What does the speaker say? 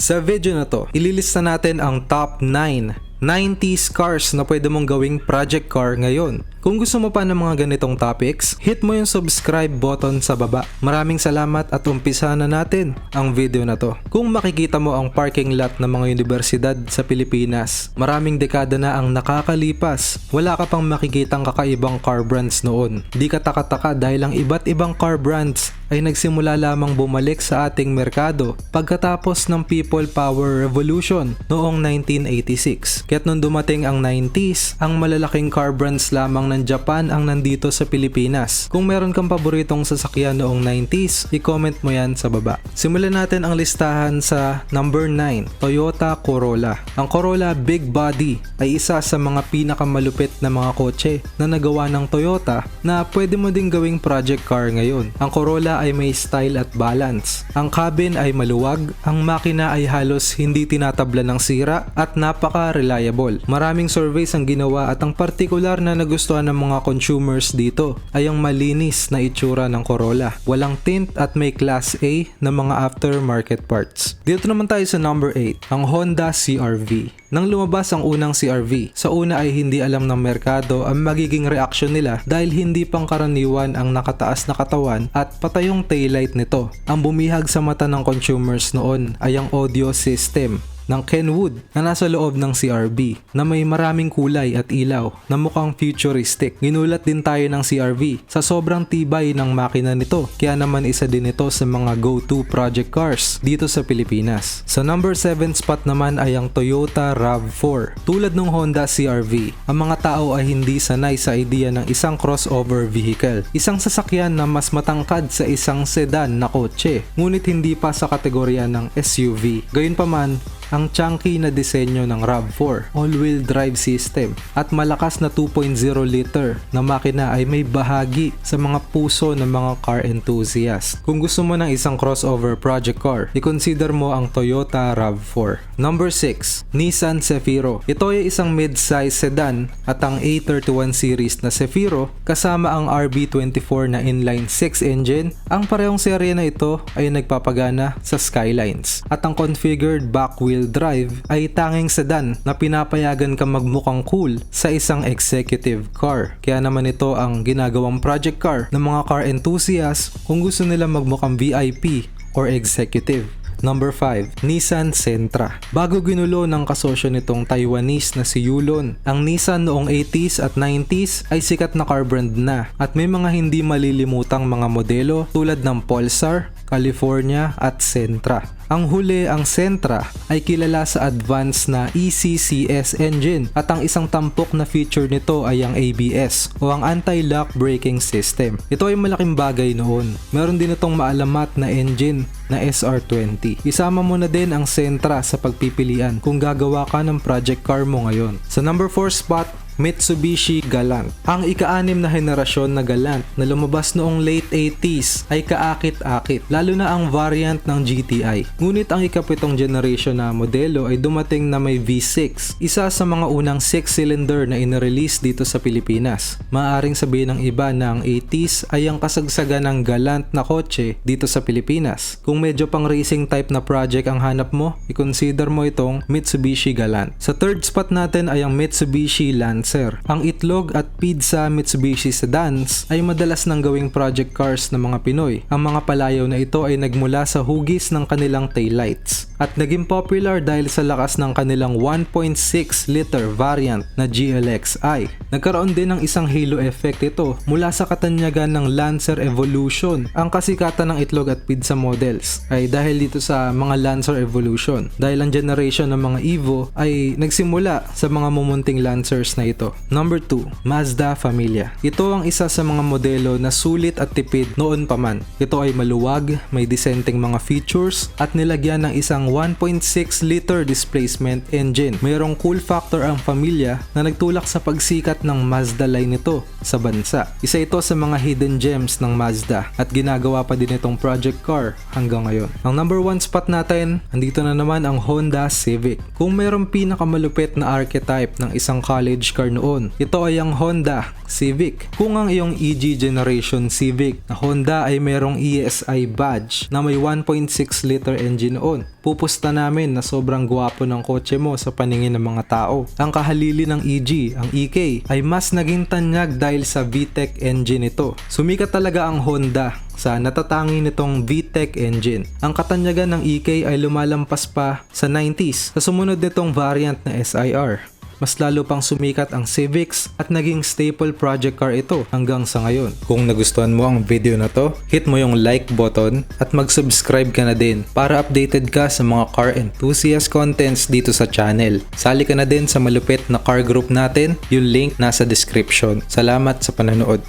Sa video na to, ililista natin ang top 9 90s cars na pwede mong gawing project car ngayon. Kung gusto mo pa ng mga ganitong topics, hit mo yung subscribe button sa baba. Maraming salamat at umpisa na natin ang video na to. Kung makikita mo ang parking lot ng mga universidad sa Pilipinas, maraming dekada na ang nakakalipas. Wala ka pang makikitang kakaibang car brands noon. Di ka taka-taka dahil ang iba't ibang car brands ay nagsimula lamang bumalik sa ating merkado pagkatapos ng People Power Revolution noong 1986. Kaya't nung dumating ang 90s, ang malalaking car brands lamang ng Japan ang nandito sa Pilipinas. Kung meron kang paboritong sasakyan noong 90s, i-comment mo yan sa baba. Simulan natin ang listahan sa number 9, Toyota Corolla. Ang Corolla Big Body ay isa sa mga pinakamalupit na mga kotse na nagawa ng Toyota na pwede mo ding gawing project car ngayon. Ang Corolla ay may style at balance. Ang cabin ay maluwag, ang makina ay halos hindi tinatabla ng sira at napaka-reliable. Maraming surveys ang ginawa at ang partikular na nagustuhan ng mga consumers dito ay ang malinis na itsura ng Corolla. Walang tint at may Class A na mga aftermarket parts. Dito naman tayo sa number 8, ang Honda CR-V. Nang lumabas ang unang CR-V, sa una ay hindi alam ng merkado ang magiging reaksyon nila dahil hindi pangkaraniwan ang nakataas na katawan at patay yung taillight nito. Ang bumihag sa mata ng consumers noon ay ang audio system ng Kenwood na nasa loob ng CR-V na may maraming kulay at ilaw na mukhang futuristic. Ginulat din tayo ng CR-V sa sobrang tibay ng makina nito, kaya naman isa din ito sa mga go-to project cars dito sa Pilipinas. Sa number 7 spot naman ay ang Toyota RAV4. Tulad ng Honda CR-V, ang mga tao ay hindi sanay sa idea ng isang crossover vehicle. Isang sasakyan na mas matangkad sa isang sedan na kotse, ngunit hindi pa sa kategorya ng SUV. Gayunpaman, ang chunky na disenyo ng RAV4, all-wheel drive system at malakas na 2.0 liter na makina ay may bahagi sa mga puso ng mga car enthusiast. Kung gusto mo ng isang crossover project car, i-consider mo ang Toyota RAV4. Number 6, Nissan Zefiro. Ito ay isang mid-size sedan at ang A31 series na Zefiro kasama ang RB24 na inline 6 engine. Ang parehong serye na ito ay nagpapagana sa Skylines at ang configured back wheel drive ay tanging sedan na pinapayagan ka magmukhang cool sa isang executive car. Kaya naman ito ang ginagawang project car ng mga car enthusiasts kung gusto nila magmukhang VIP or executive. Number 5, Nissan Sentra. Bago ginulo ng kasosyo nitong Taiwanese na si Yulon, ang Nissan noong 80s at 90s ay sikat na car brand na at may mga hindi malilimutang mga modelo tulad ng Pulsar, California at Sentra. Ang huli, ang Sentra, ay kilala sa advanced na ECCS engine at ang isang tampok na feature nito ay ang ABS o ang anti-lock braking system. Ito ay malaking bagay noon. Meron din itong maalamat na engine na SR20. Isama mo na din ang Sentra sa pagpipilian kung gagawa ka ng project car mo ngayon. Sa number 4 spot, Mitsubishi Galant. Ang ika-6 na henerasyon na Galant na lumabas noong late 80s ay kaakit-akit, lalo na ang variant ng GTI. Ngunit ang ika-7 generation na modelo ay dumating na may V6, isa sa mga unang 6-cylinder na inirelease dito sa Pilipinas. Maaaring sabihin ng iba na ang 80s ay ang kasagsagan ng Galant na kotse dito sa Pilipinas. Kung medyo pang racing type na project ang hanap mo, i-consider mo itong Mitsubishi Galant. Sa third spot natin ay ang Mitsubishi Lancer. Ang itlog at pizza Mitsubishi sedans ay madalas nang gawing project cars ng mga Pinoy. Ang mga palayaw na ito ay nagmula sa hugis ng kanilang taillights at naging popular dahil sa lakas ng kanilang 1.6 liter variant na GLX-I. Nagkaroon din ng isang halo effect ito mula sa katanyagan ng Lancer Evolution. Ang kasikatan ng itlog at pizza models ay dahil dito sa mga Lancer Evolution, dahil ang generation ng mga Evo ay nagsimula sa mga mumunting Lancers na ito. Number 2, Mazda Familia. Ito ang isa sa mga modelo na sulit at tipid noon pa man. Ito ay maluwag, may disenteng mga features at nilagyan ng isang 1.6 liter displacement engine. Mayroong cool factor ang Familia na nagtulak sa pagsikat ng Mazda line nito sa bansa. Isa ito sa mga hidden gems ng Mazda at ginagawa pa din itong project car hanggang ngayon. Ang number 1 spot natin, andito na naman ang Honda Civic. Kung mayroong pinakamalupit na archetype ng isang college car car noon. Ito ay ang Honda Civic. Kung ang iyong EG generation Civic na Honda ay merong ESI badge na may 1.6 liter engine noon, pupusta namin na sobrang gwapo ng kotse mo sa paningin ng mga tao. Ang kahalili ng EG, ang EK, ay mas naging tanyag dahil sa VTEC engine ito. Sumikat talaga ang Honda sa natatangi nitong VTEC engine. Ang katanyagan ng EK ay lumalampas pa sa 90s sa sumunod nitong variant na SIR. Mas lalo pang sumikat ang Civics at naging staple project car ito hanggang sa ngayon. Kung nagustuhan mo ang video na to, hit mo yung like button at mag-subscribe ka na din para updated ka sa mga car enthusiast contents dito sa channel. Sali ka na din sa malupit na car group natin, yung link nasa description. Salamat sa panonood.